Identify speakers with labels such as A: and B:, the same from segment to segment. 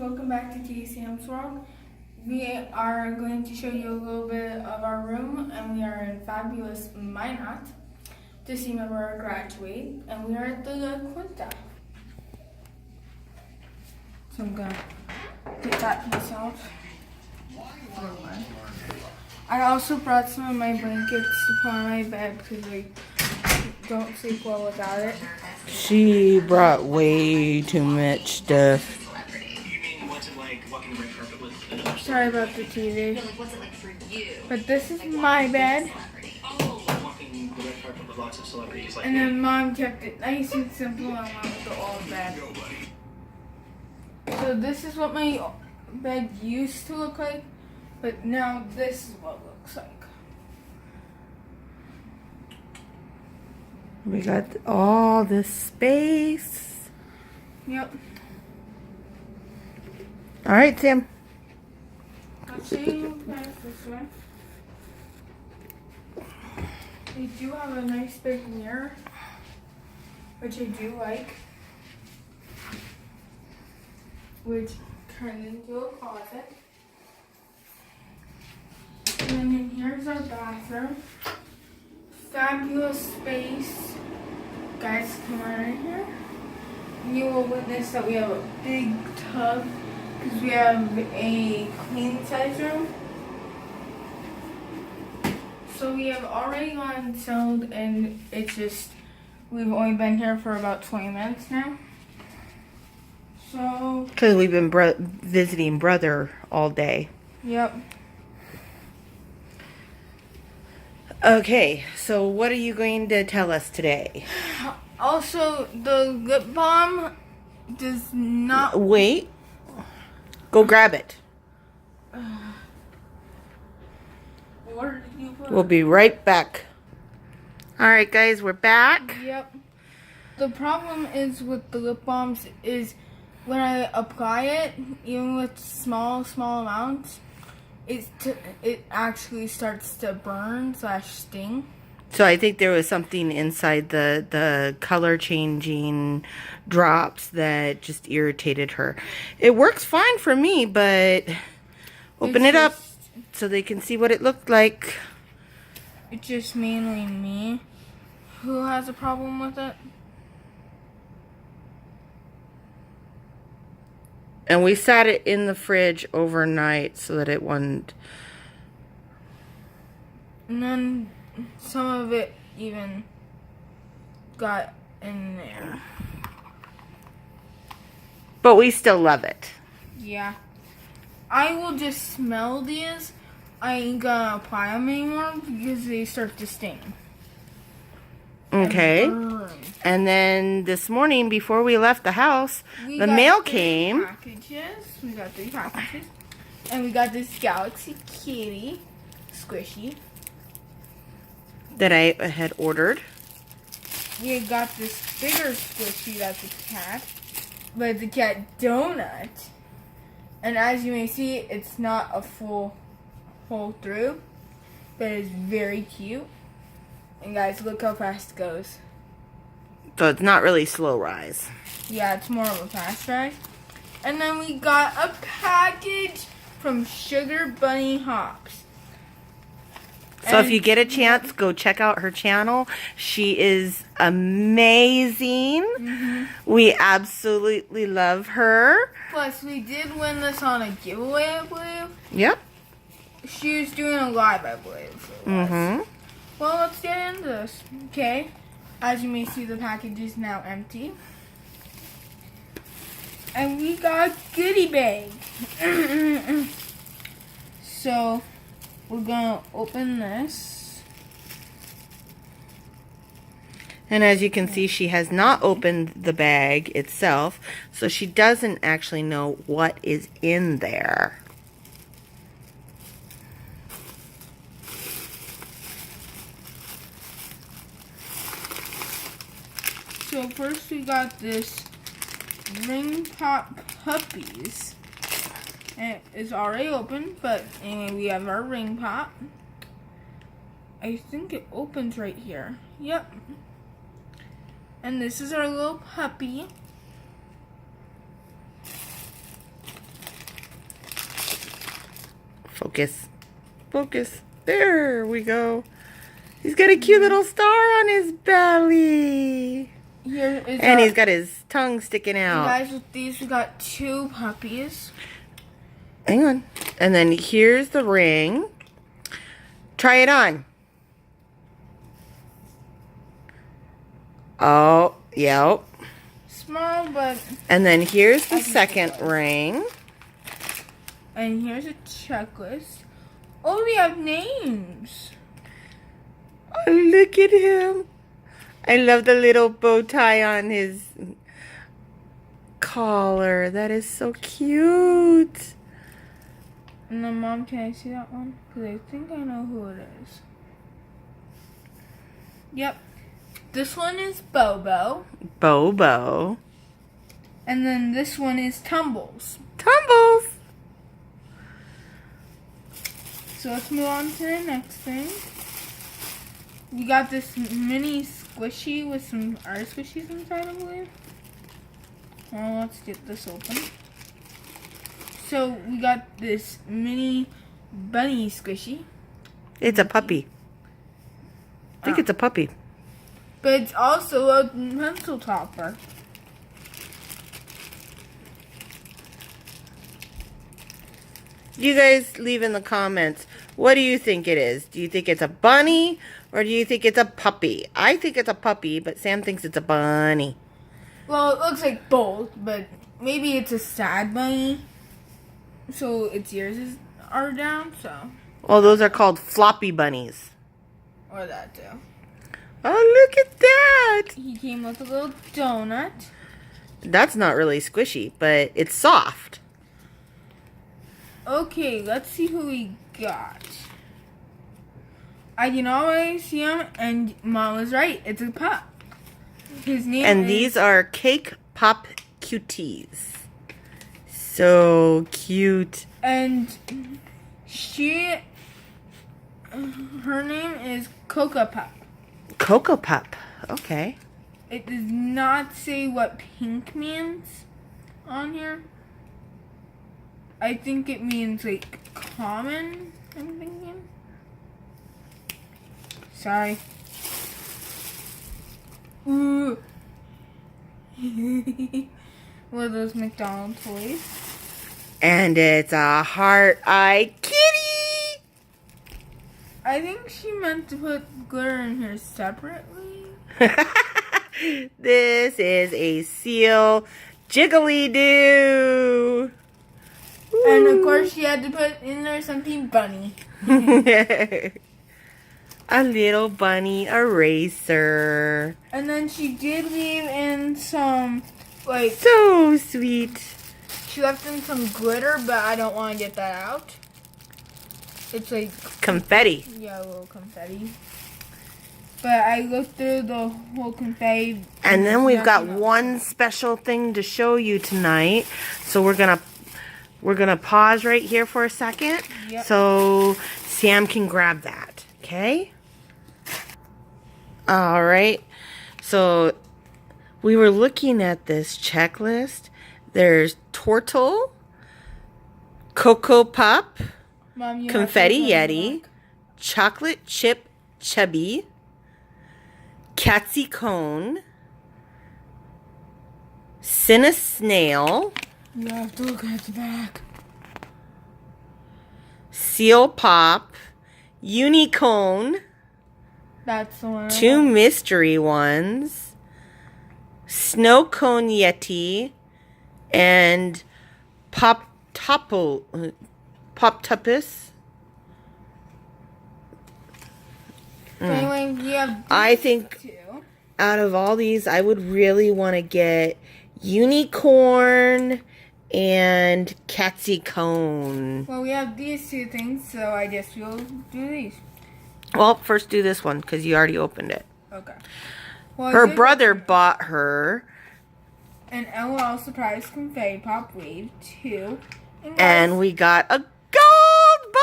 A: welcome back to TCM's World. We are going to show you a little bit of our room, and we are in fabulous Minot to see my brother graduate, and we are at the La Quinta. So I'm gonna get that piece off. I also brought some of my blankets to put on my bed because I don't sleep well without it.
B: She brought way too much stuff.
A: Sorry about the TV. But this is my bed. And then Mom kept it nice and simple and went with the old bed. So this is what my bed used to look like, but now this is what it looks like.
B: We got all this space.
A: Yep.
B: All right, Sam.
A: I'll show you guys this way. We do have a nice big mirror, which I do like, which turns into a closet. And then here's our bathroom. Fabulous space. Guys, come on in here. You will witness that we have a big tub because we have a queen size room. So we have already gone settled, and it's just, we've only been here for about 20 minutes now. So.
B: Because we've been visiting brother all day.
A: Yep.
B: Okay, so what are you going to tell us today?
A: Also, the lip balm does not.
B: Wait. Go grab it.
A: Where did you put it?
B: We'll be right back. All right, guys, we're back.
A: Yep. The problem is with the lip balms is when I apply it, even with small amounts, it actually starts to burn / sting.
B: So I think there was something inside the color changing drops that just irritated her. It works fine for me, but open it up so they can see what it looked like.
A: It's just mainly me who has a problem with it.
B: And we sat it in the fridge overnight so that it wouldn't.
A: And then some of it even got in there.
B: But we still love it.
A: Yeah. I will just smell these. I ain't gonna apply them anymore because they start to sting.
B: Okay. And then this morning, before we left the house, the mail came.
A: We got 3 packages. And we got this Galaxy Kitty squishy
B: That I had ordered.
A: We got this bigger squishy that's a cat. But it's a cat donut. And as you may see, it's not a full hole through. But it's very cute. And guys, look how fast it goes.
B: So it's not really slow rise.
A: Yeah, it's more of a fast rise. And then we got a package from Sugar Bunny Hops.
B: So if you get a chance, go check out her channel. She is amazing.
A: Mm-hmm.
B: We absolutely love her.
A: Plus, we did win this on a giveaway, I believe.
B: Yep.
A: She was doing a live, I believe.
B: Mm-hmm.
A: Well, let's get into this. Okay. As you may see, the package is now empty. And we got a goodie bag. So, we're going to open this.
B: And as you can see, she has not opened the bag itself, so she doesn't actually know what is in there.
A: So first we got this ring pop puppies. And it is already open, but anyway, we have our ring pop. I think it opens right here. Yep. And this is our little puppy.
B: Focus. Focus. There we go. He's got a cute little star on his belly.
A: Here is
B: And he's got his tongue sticking
A: you
B: out.
A: guys, with these, we got 2 puppies.
B: Hang on. And then here's the ring. Try it on. Oh, yep.
A: Small, but...
B: And then here's the second ring.
A: And here's a checklist. Oh, we have names.
B: Oh, look at him. I love the little bow tie on his collar. That is so cute.
A: And then, Mom, can I see that one? Because I think I know who it is. Yep. This one is Bobo.
B: Bobo.
A: And then this one is Tumbles.
B: Tumbles.
A: So let's move on to the next thing. We got this mini squishy with some other squishies inside, I believe. Well, let's get this open. So we got this mini bunny squishy.
B: It's a puppy. I think it's a puppy.
A: But it's also a pencil topper.
B: You guys leave in the comments. What do you think it is? Do you think it's a bunny or do you think it's a puppy? I think it's a puppy, but Sam thinks it's a bunny.
A: Well, it looks like both, but maybe it's a sad bunny. So its ears are down, so.
B: Oh, those are called floppy bunnies.
A: Or that too.
B: Oh, look at that.
A: He came with a little donut.
B: That's not really squishy, but it's soft.
A: Okay, let's see who we got. I can always see him, and Mom was right. It's a pup. His name
B: And
A: is...
B: these are Cake Pop Cuties. So cute.
A: And her name is Cocoa Pup.
B: Cocoa Pup. Okay.
A: It does not say what pink means on here. I think it means like common, I'm thinking. Sorry. Ooh. One of those McDonald's toys.
B: And it's a heart-eye kitty.
A: I think she meant to put glitter in here separately.
B: This is a seal jiggly-doo.
A: And of course she had to put in there something bunny.
B: A little bunny eraser.
A: And then she did leave in some, like...
B: So sweet.
A: She left in some glitter, but I don't want to get that out. It's like...
B: Confetti.
A: Yeah, a little confetti. But I looked through the whole confetti.
B: And then we've got
A: nothing else.
B: one special thing to show you tonight. So we're gonna pause right here for a second.
A: Yep.
B: So Sam can grab that. Okay? All right. So we were looking at this checklist. There's Tortle, Cocoa Pup,
A: Mom, you
B: Confetti
A: have to
B: Yeti, Chocolate Chip Chubby, Catsy Cone, Cinna Snail,
A: You have to look at the back.
B: Seal Pop, Unicone,
A: That's the one.
B: 2 mystery ones, Snow Cone Yeti, and Pop Tupus.
A: Anyway, you have
B: I think
A: two.
B: out of all these, I would really want to get Unicorn and Catsy Cone.
A: Well, we have these 2 things, so I guess we'll do these.
B: Well, first do this one because you already opened it.
A: Okay. Well,
B: Her
A: I did-
B: brother bought her,
A: An LOL Surprise Confetti Pop Wave 2.
B: and we got a gold ball.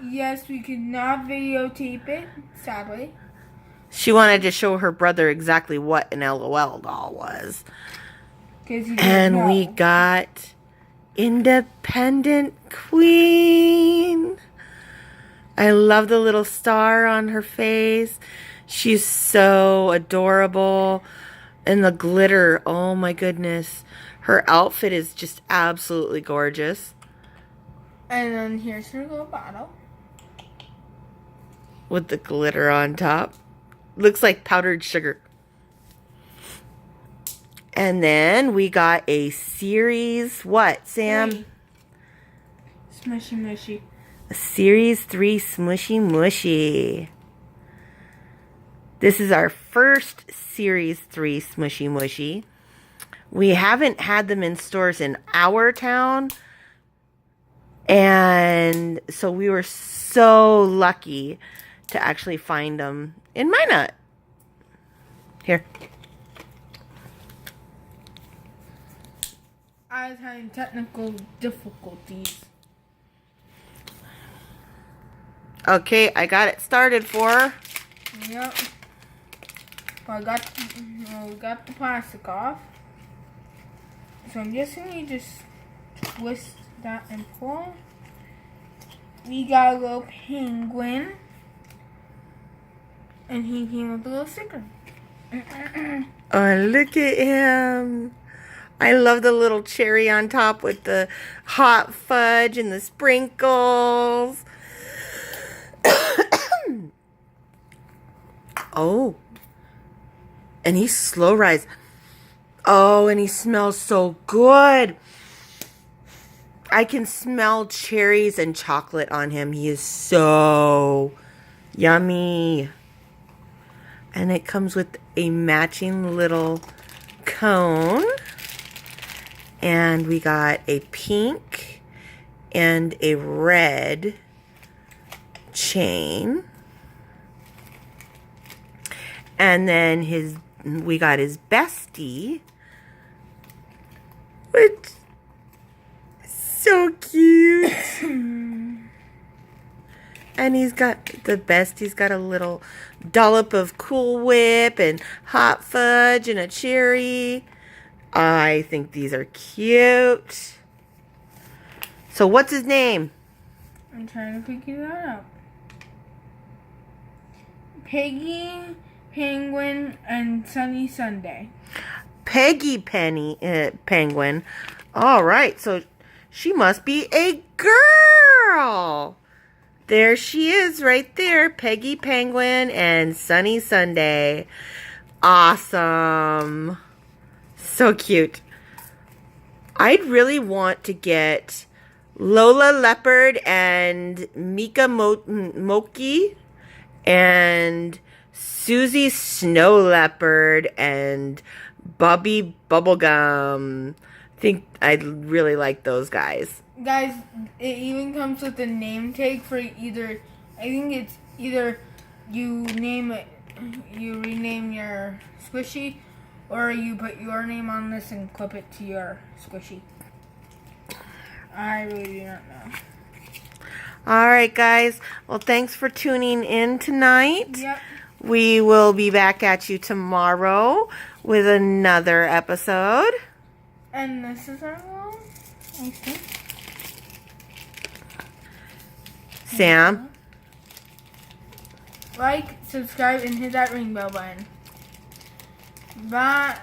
A: Yes, we could not videotape it, sadly.
B: She wanted to show her brother exactly what an LOL doll was.
A: 'Cause he didn't
B: And
A: know.
B: we got independent queen. I love the little star on her face. She's so adorable. And the glitter, oh my goodness. Her outfit is just absolutely gorgeous.
A: And then here's her little bottle.
B: With the glitter on top. Looks like powdered sugar. And then we got a series, what, Sam?
A: 3. Smushy mushy.
B: A series 3 Smushy Mushy. This is our first series 3 Smushy Mushy. We haven't had them in stores in our town. And so we were so lucky to actually find them in Minot. Here.
A: I was having technical difficulties.
B: Okay, I got it started for her.
A: Yep. Well, we got the plastic off. So I'm just going to twist that and pull. We got a little penguin. And he came with a little sticker.
B: Oh, look at him. I love the little cherry on top with the hot fudge and the sprinkles. Oh. And he's slow rise. Oh, and he smells so good. I can smell cherries and chocolate on him. He is so yummy. And it comes with a matching little cone. And we got a pink and a red chain. And then we got his bestie, which is so cute. And he's got he's got a little dollop of Cool Whip and hot fudge and a cherry. I think these are cute. So what's his name?
A: I'm trying to figure that out. Peggy, Penguin, and Sunny Sunday.
B: Peggy Penguin. All right, so she must be a girl. There she is right there. Peggy Penguin and Sunny Sunday. Awesome. So cute. I'd really want to get Lola Leopard and Mika Moki and Susie Snow Leopard and Bobby Bubblegum. I think I'd really like those guys.
A: Guys, it even comes with a name tag for either, I think it's either you rename your squishy, or you put your name on this and clip it to your squishy. I really do not know.
B: All right, guys. Well, thanks for tuning in tonight.
A: Yep.
B: We will be back at you tomorrow with another episode.
A: And this is our one, I think.
B: Sam?
A: Like, subscribe, and hit that ring bell button. Bye,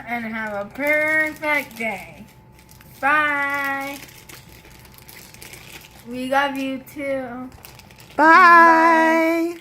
A: and have a perfect day. Bye. We love you too.
B: Bye.